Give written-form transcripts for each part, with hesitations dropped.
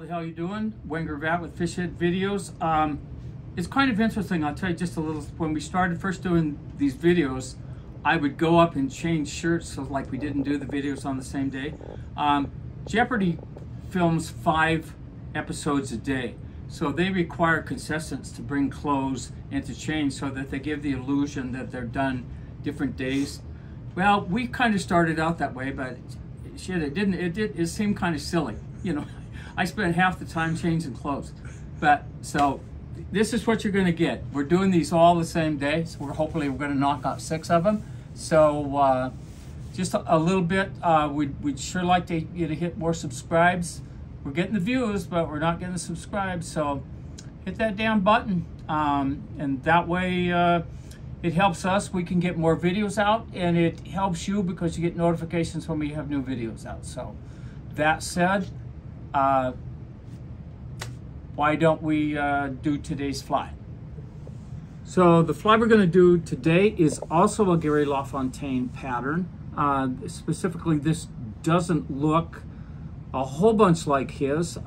the hell you doing? Wayne Gravatt with Fish Head Videos. It's kind of interesting. I'll tell you just a little. When we started first doing these videos, I would go up and change shirts, so like we didn't do the videos on the same day. Jeopardy films 5 episodes a day, so they require contestants to bring clothes and to change so that they give the illusion that they're done different days. Well, we kind of started out that way, but shit, it seemed kind of silly. You know, I spent half the time changing clothes. But so this is what you're going to get. We're doing these all the same day, so hopefully we're going to knock out 6 of them. So just a little bit, we'd sure like you to hit more subscribes. We're getting the views, but we're not getting the subscribes. So hit that damn button, and that way it helps us. We can get more videos out, and it helps you because you get notifications when we have new videos out. So that said, why don't we do today's fly? So the fly we're going to do today is also a Gary LaFontaine pattern. Specifically, this doesn't look a whole bunch like his.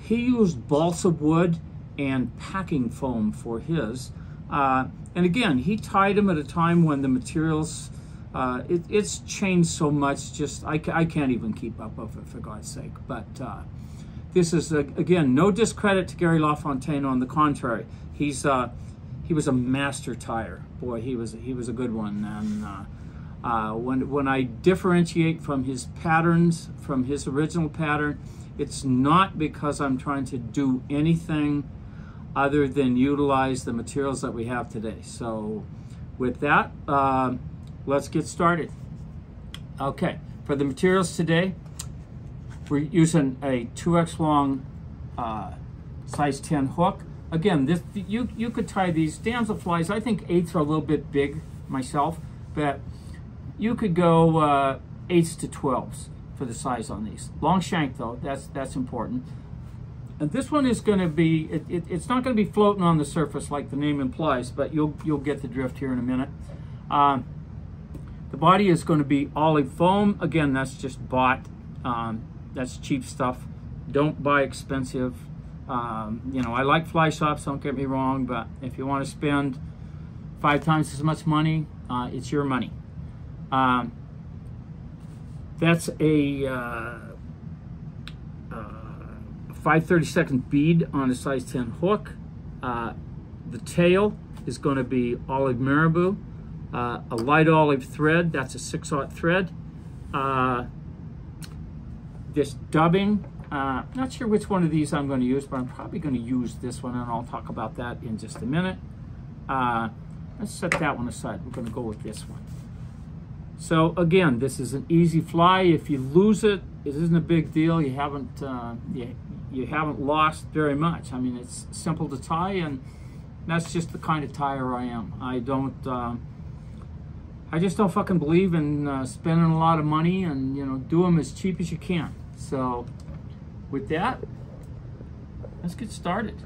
He used balsa wood and packing foam for his. And again, he tied them at a time when the materials, it's changed so much, just I can't even keep up with it, for God's sake. But this is, again, no discredit to Gary LaFontaine. On the contrary, he was a master tire. Boy, he was a good one. And when I differentiate from his patterns, from his original pattern, it's not because I'm trying to do anything other than utilize the materials that we have today. So with that, let's get started. Okay, for the materials today, we're using a 2x long size 10 hook. Again, this you could tie these damselflies. I think 8s are a little bit big myself, but you could go 8s to 12s for the size on these. Long shank though, that's important. And this one is going to be, it's not going to be floating on the surface like the name implies, but you'll get the drift here in a minute. The body is going to be olive foam. Again, that's just bought. That's cheap stuff. Don't buy expensive. You know, I like fly shops, don't get me wrong, but if you want to spend 5 times as much money, it's your money. That's a 5/32 bead on a size 10 hook. The tail is going to be olive marabou, a light olive thread. That's a 6/0 thread. This dubbing, not sure which one of these I'm going to use, but I'm probably going to use this one, and I'll talk about that in just a minute. Let's set that one aside. We're going to go with this one. So again, this is an easy fly. If you lose it, it isn't a big deal. You haven't you haven't lost very much. I mean, it's simple to tie, and that's just the kind of tire I am. I just don't fucking believe in spending a lot of money, and you know, do them as cheap as you can. So with that, let's get started.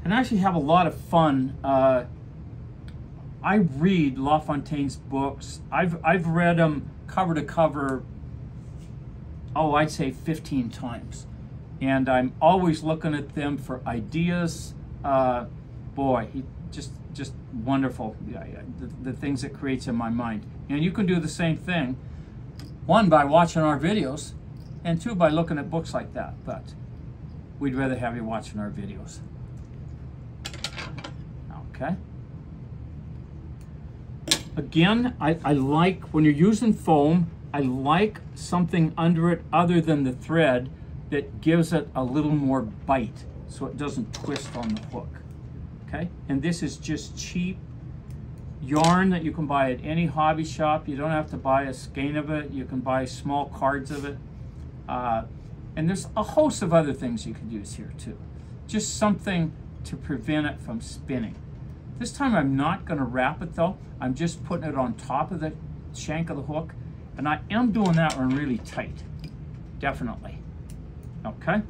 And I actually have a lot of fun. I read LaFontaine's books. I've read them cover to cover, oh, I'd say 15 times. And I'm always looking at them for ideas. Boy, he just wonderful, the things it creates in my mind. And you can do the same thing, 1, by watching our videos, and 2, by looking at books like that. But we'd rather have you watching our videos. Okay. Again, I like, when you're using foam, I like something under it other than the thread that gives it a little more bite so it doesn't twist on the hook. Okay, and this is just cheap yarn that you can buy at any hobby shop. You don't have to buy a skein of it. You can buy small cards of it. And there's a host of other things you could use here too. Just something to prevent it from spinning. This time I'm not going to wrap it though. I'm just putting it on top of the shank of the hook. And I am doing that one really tight. Definitely. Okay.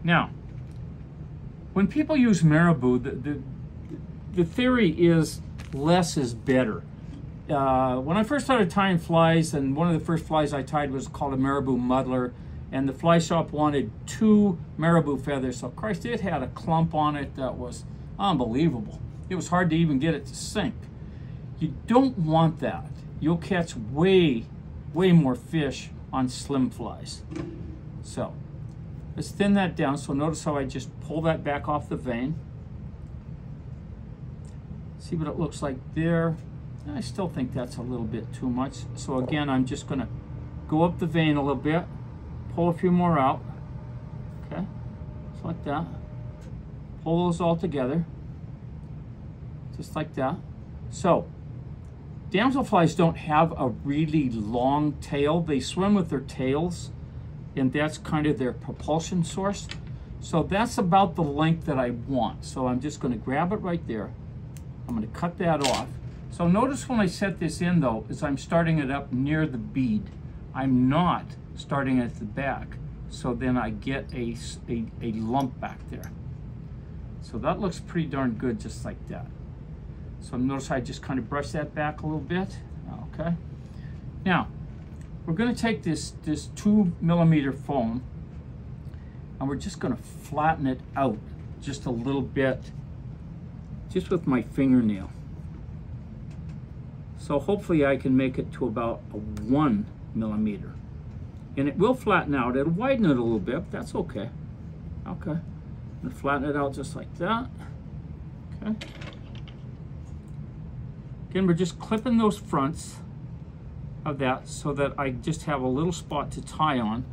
Now, when people use marabou, the theory is less is better. when I first started tying flies, and one of the first flies I tied was called a marabou muddler, and the fly shop wanted 2 marabou feathers. So Christ, it had a clump on it that was unbelievable. It was hard to even get it to sink. You don't want that. You'll catch way more fish on slim flies. So let's thin that down. So notice how I just pull that back off the vein. See what it looks like there. I still think that's a little bit too much. So again, I'm just gonna go up the vein a little bit, pull a few more out. Okay, just like that. Pull those all together, just like that. So damselflies don't have a really long tail. They swim with their tails, and that's kind of their propulsion source. So that's about the length that I want. So I'm just going to grab it right there. I'm going to cut that off. So notice when I set this in, though, is I'm starting it up near the bead. I'm not starting at the back. So then I get a lump back there. So that looks pretty darn good just like that. So notice I just kind of brush that back a little bit. Okay. Now, we're going to take this 2mm foam, and we're just going to flatten it out just a little bit, just with my fingernail. So hopefully I can make it to about a 1mm. And it will flatten out. It'll widen it a little bit, but that's okay. Okay. And flatten it out just like that. Okay. Again, we're just clipping those fronts of that so that I just have a little spot to tie on.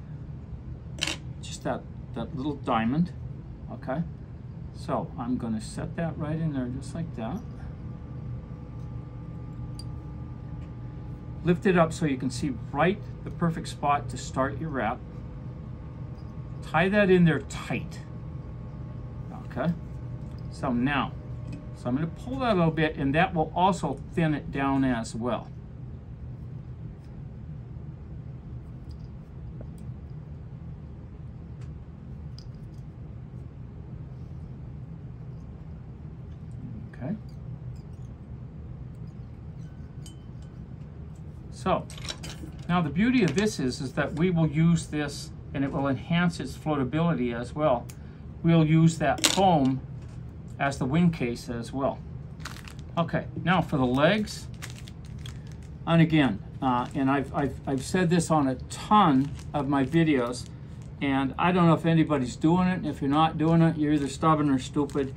Just that little diamond. Okay. So I'm going to set that right in there just like that. Lift it up so you can see right the perfect spot to start your wrap. Tie that in there tight. Okay. So now, I'm going to pull that a little bit, and that will also thin it down as well. Okay. So now the beauty of this is that we will use this, and it will enhance its floatability as well. We'll use that foam as the wing case as well. Okay, now for the legs, and again, and I've said this on a ton of my videos, and I don't know if anybody's doing it. If you're not doing it, you're either stubborn or stupid.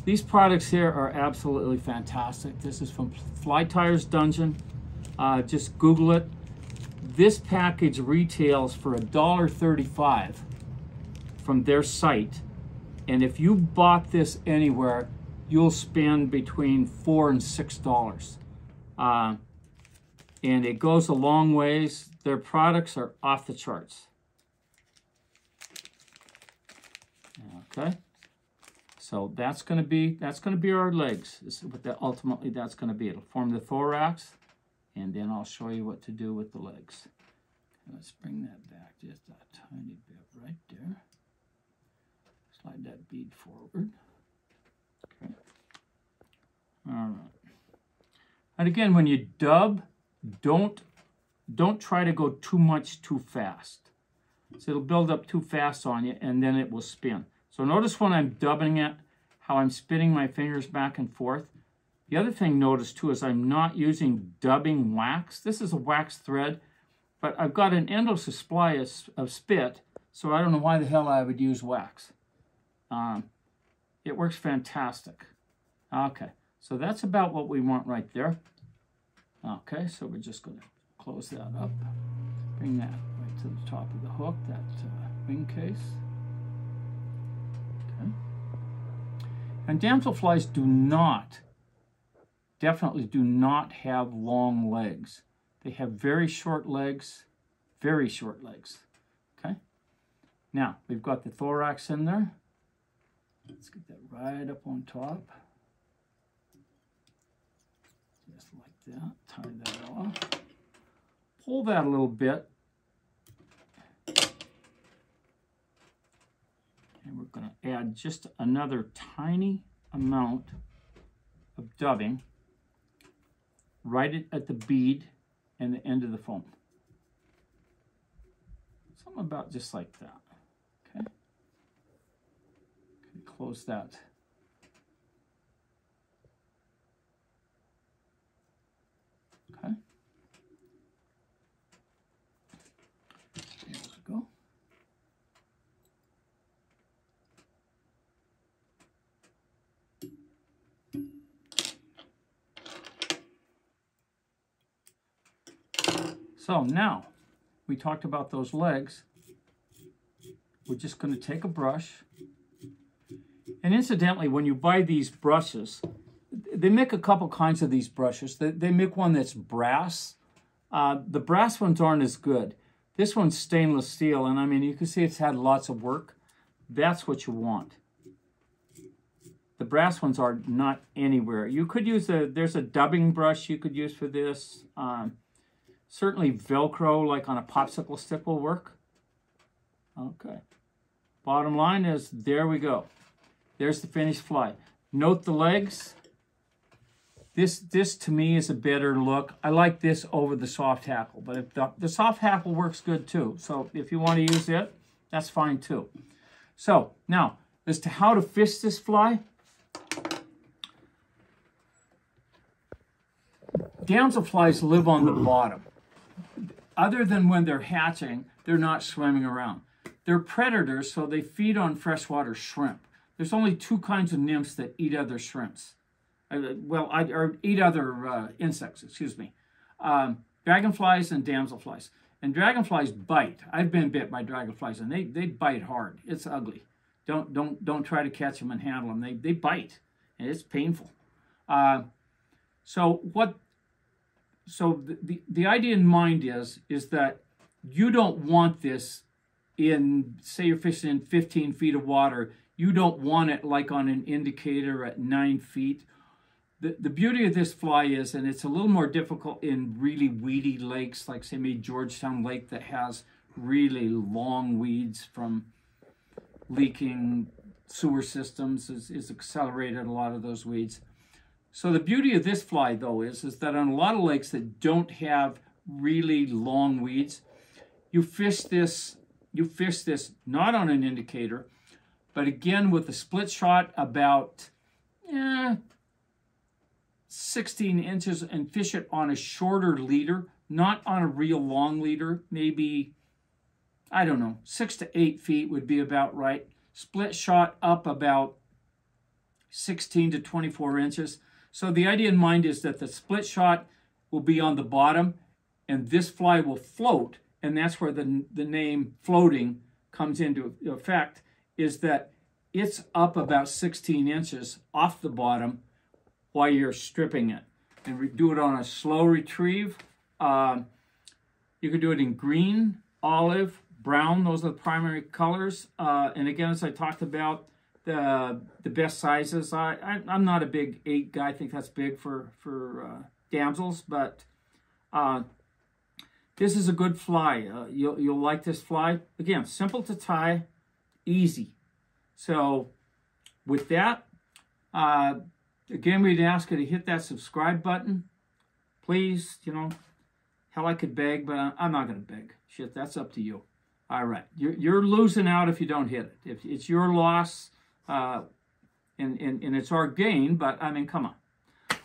These products here are absolutely fantastic. This is from Fly Tyers Dungeon. Just Google it. This package retails for $1.35 from their site. And if you bought this anywhere, you'll spend between $4 and $6. And it goes a long ways. Their products are off the charts. Okay. So that's going to be our legs. This is what ultimately that's going to be. It'll form the thorax, and then I'll show you what to do with the legs. Let's bring that back just a tiny bit right there. Slide that bead forward. Okay. All right. And again, when you dub, don't try to go too much too fast. So it'll build up too fast on you, and then it will spin. So notice when I'm dubbing it, how I'm spinning my fingers back and forth. The other thing notice too is I'm not using dubbing wax. This is a wax thread, but I've got an endless supply of spit, so I don't know why the hell I would use wax. It works fantastic. Okay, so that's about what we want right there. Okay, so we're just going to close that up. Bring that right to the top of the hook, that wing case. Okay. And damselflies definitely do not have long legs. They have very short legs, very short legs. Okay. Now, we've got the thorax in there. Let's get that right up on top. Just like that. Tie that off. Pull that a little bit. And we're going to add just another tiny amount of dubbing. right at the bead and the end of the foam. Something about just like that. Okay. Close that. Okay. There we go. So now, we talked about those legs. We're just going to take a brush. And incidentally, when you buy these brushes, they make a couple kinds of these brushes. They make one that's brass. The brass ones aren't as good. This one's stainless steel, and I mean, you can see it's had lots of work. That's what you want. The brass ones are not anywhere. You could use there's a dubbing brush you could use for this. Certainly Velcro, like on a popsicle stick, will work. Okay. Bottom line is, there we go. There's the finished fly. Note the legs. This to me is a better look. I like this over the soft hackle, but if the soft hackle works good too. So if you want to use it, that's fine too. So now, as to how to fish this fly, damselflies live on the bottom. Other than when they're hatching, they're not swimming around. They're predators, so they feed on freshwater shrimp. There's only two kinds of nymphs that eat other shrimps. Or eat other insects, excuse me. Dragonflies and damselflies. And dragonflies bite. I've been bit by dragonflies, and they bite hard. It's ugly. Don't try to catch them and handle them. They bite, and it's painful. So the idea in mind is that you don't want this in, say you're fishing in 15 feet of water, you don't want it like on an indicator at 9 feet. The beauty of this fly is, and it's a little more difficult in really weedy lakes, like say maybe Georgetown Lake that has really long weeds from leaking sewer systems, is accelerated a lot of those weeds. So the beauty of this fly, though, is that on a lot of lakes that don't have really long weeds, you fish this not on an indicator, but again with a split shot about 16 inches, and fish it on a shorter leader, not on a real long leader. Maybe, I don't know, 6 to 8 feet would be about right. Split shot up about 16 to 24 inches. So the idea in mind is that the split shot will be on the bottom, and this fly will float, and that's where the name floating comes into effect, is that it's up about 16 inches off the bottom while you're stripping it. And we do it on a slow retrieve. You can do it in green, olive, brown. Those are the primary colors. And again, as I talked about, the best sizes. I'm not a big 8 guy. I think that's big for damsels, but this is a good fly. You'll like this fly. Again, simple to tie, easy. So with that, again, we'd ask you to hit that subscribe button. Please, hell, I could beg, but I'm not going to beg. Shit, that's up to you. All right. You're losing out if you don't hit it. If it's your loss, and it's our gain, but, I mean, come on.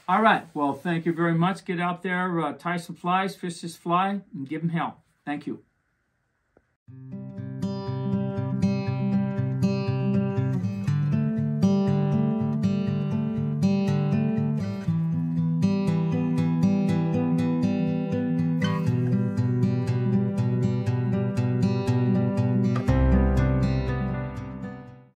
All right. Well, thank you very much. Get out there, tie some flies, fish this fly, and give them hell. Thank you.